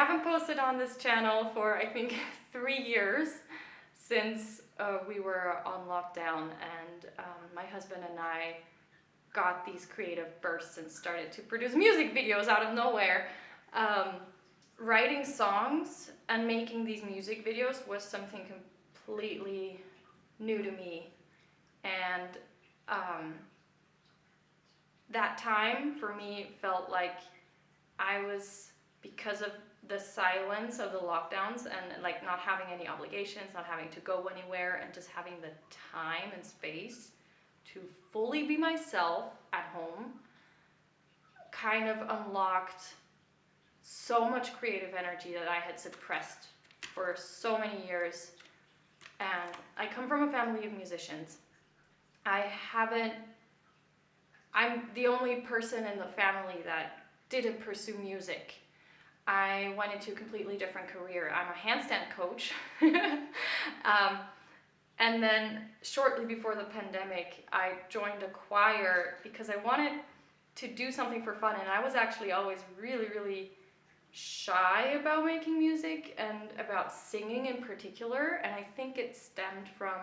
haven't posted on this channel for I think 3 years since we were on lockdown, and my husband and I got these creative bursts and started to produce music videos out of nowhere. Writing songs and making these music videos was something completely new to me, and that time for me felt like I was, because of the silence of the lockdowns and like not having any obligations, not having to go anywhere, and just having the time and space to fully be myself at home, kind of unlocked so much creative energy that I had suppressed for so many years. And I come from a family of musicians. I'm the only person in the family that didn't pursue music. I went into a completely different career. I'm a handstand coach. And then shortly before the pandemic, I joined a choir because I wanted to do something for fun. And I was actually always really, really shy about making music and about singing in particular. And I think it stemmed from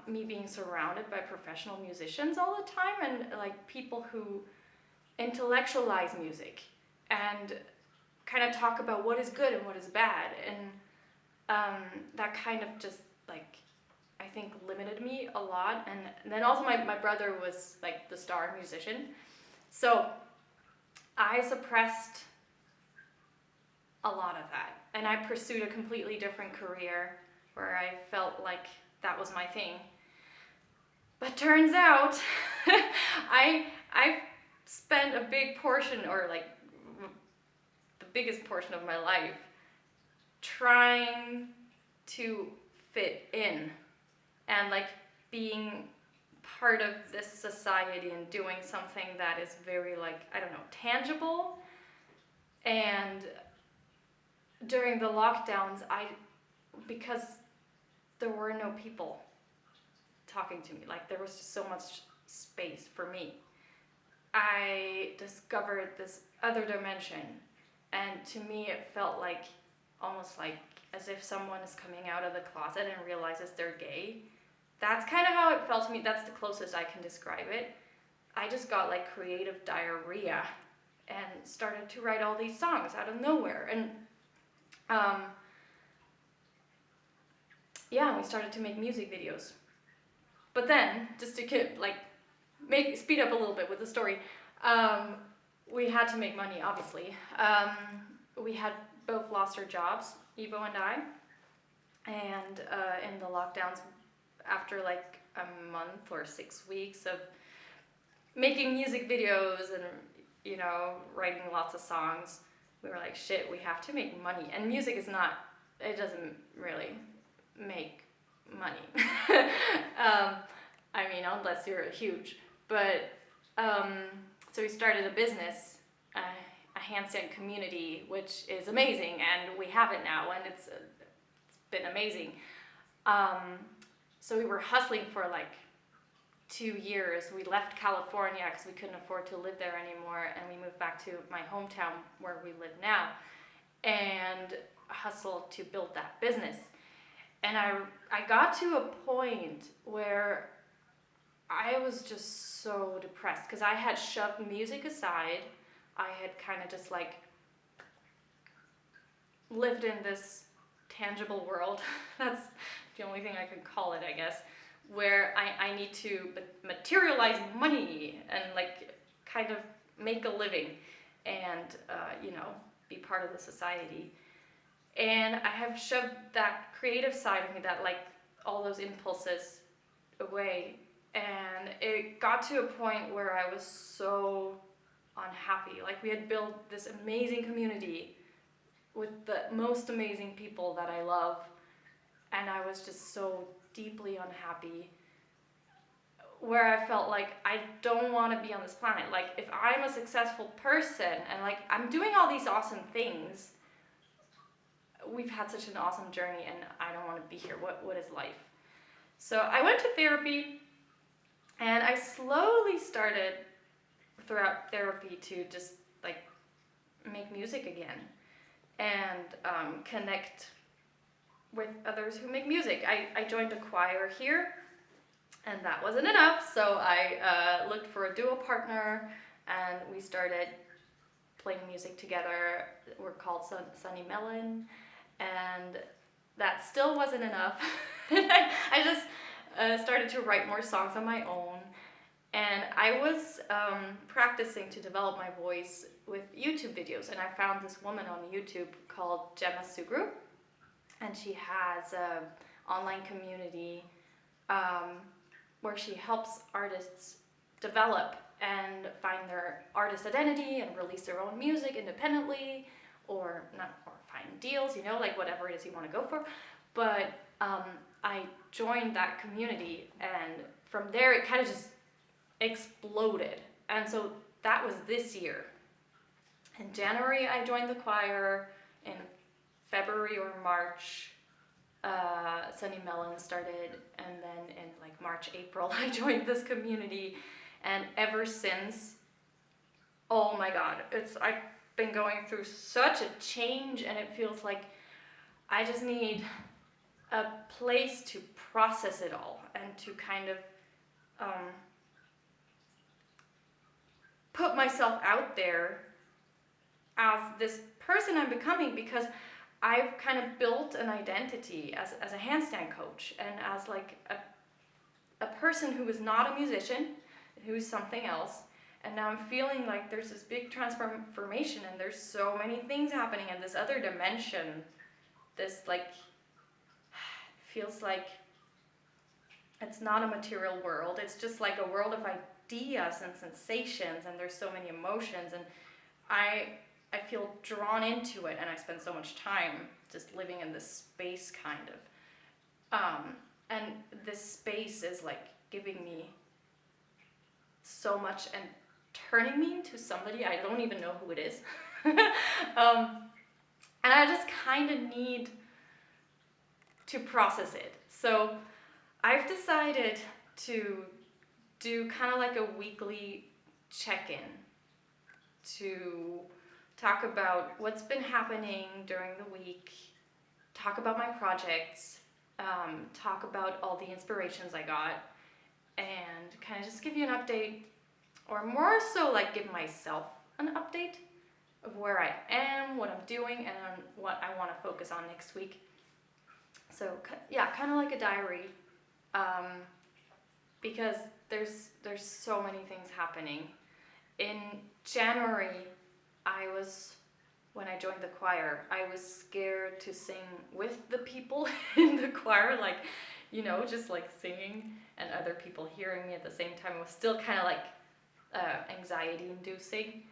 me being surrounded by professional musicians all the time, and like people who intellectualize music and kind of talk about what is good and what is bad, and that kind of just like, I think, limited me a lot. And then also my brother was like the star musician, so I suppressed a lot of that, and I pursued a completely different career where I felt like that was my thing. But turns out I spent a big portion, or like the biggest portion of my life, trying to fit in and like being part of this society and doing something that is very, like, I don't know, tangible. And during the lockdowns, because there were no people talking to me, like there was just so much space for me, I discovered this other dimension. And to me it felt like, almost like as if someone is coming out of the closet and realizes they're gay. That's kind of how it felt to me. That's the closest I can describe it. I just got like creative diarrhea and started to write all these songs out of nowhere. And we started to make music videos. But then, just to like speed up a little bit with the story, we had to make money, obviously. We had both lost our jobs, Evo and I, and in the lockdowns, after like a month or 6 weeks of making music videos and, you know, writing lots of songs, we were like, shit, we have to make money. And music is not, it doesn't really make money. I mean, unless you're huge. But so we started a business, a handstand community, which is amazing, and we have it now, and it's been amazing. So we were hustling for like 2 years. We left California because we couldn't afford to live there anymore, and we moved back to my hometown where we live now, and hustled to build that business. And I got to a point where I was just so depressed because I had shoved music aside. I had kind of just like lived in this tangible world. That's the only thing I could call it, I guess, where I need to materialize money and like kind of make a living and, you know, be part of the society. And I have shoved that creative side of me, that like all those impulses, away. And it got to a point where I was so unhappy. Like, we had built this amazing community with the most amazing people that I love, and I was just so deeply unhappy, where I felt like I don't want to be on this planet. Like, if I'm a successful person and like I'm doing all these awesome things, we've had such an awesome journey and I don't want to be here. What is life? So I went to therapy, and I slowly started throughout therapy to just like make music again. and connect with others who make music. I joined a choir here, and that wasn't enough, so I looked for a duo partner, and we started playing music together. We're called Sunny Melon, and that still wasn't enough. I just started to write more songs on my own, and I was practicing to develop my voice with YouTube videos, and I found this woman on YouTube called Gemma Sugru, and she has an online community where she helps artists develop and find their artist identity and release their own music independently, or find deals, like whatever it is you want to go for. But I joined that community, and from there it kind of just exploded. And so that was this year. In January I joined the choir. In February or March, Sunny Melon started, and then in like March, April, I joined this community, and ever since, oh my God, I've been going through such a change, and it feels like I just need a place to process it all and to kind of put myself out there as this person I'm becoming, because I've kind of built an identity as a handstand coach and as like a person who is not a musician, who is something else. And now I'm feeling like there's this big transformation, and there's so many things happening in this other dimension. This like, feels like it's not a material world. It's just like a world of ideas and sensations, and there's so many emotions, and I feel drawn into it, and I spend so much time just living in this space kind of. And this space is like giving me so much and turning me into somebody I don't even know who it is. And I just kind of need to process it. So I've decided to do kind of like a weekly check-in to talk about what's been happening during the week, talk about my projects, talk about all the inspirations I got, and kind of just give you an update, or more so like give myself an update of where I am, what I'm doing, and what I want to focus on next week. So yeah, kind of like a diary, because there's so many things happening. In January, when I joined the choir, I was scared to sing with the people in the choir, like, just like singing and other people hearing me at the same time. It was still kind of like anxiety inducing.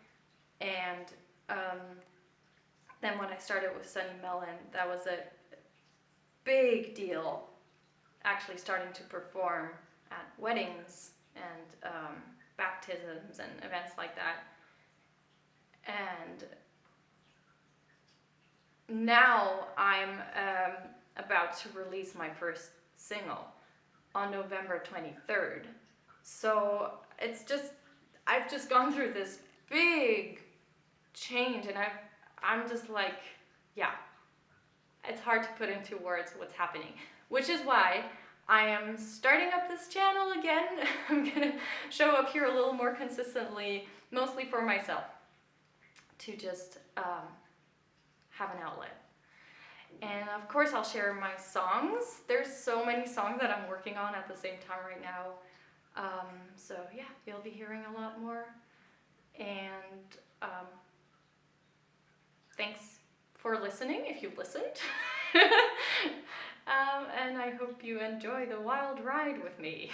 And then when I started with Sunny Melon, that was a big deal, actually starting to perform at weddings and baptisms and events like that. And now I'm about to release my first single on November 23rd. So I've just gone through this big change, and I'm just like, yeah, it's hard to put into words what's happening, which is why I am starting up this channel again. I'm gonna show up here a little more consistently, mostly for myself, to just have an outlet. And of course I'll share my songs. There's so many songs that I'm working on at the same time right now. So yeah, you'll be hearing a lot more. And thanks for listening, if you listened. And I hope you enjoy the wild ride with me.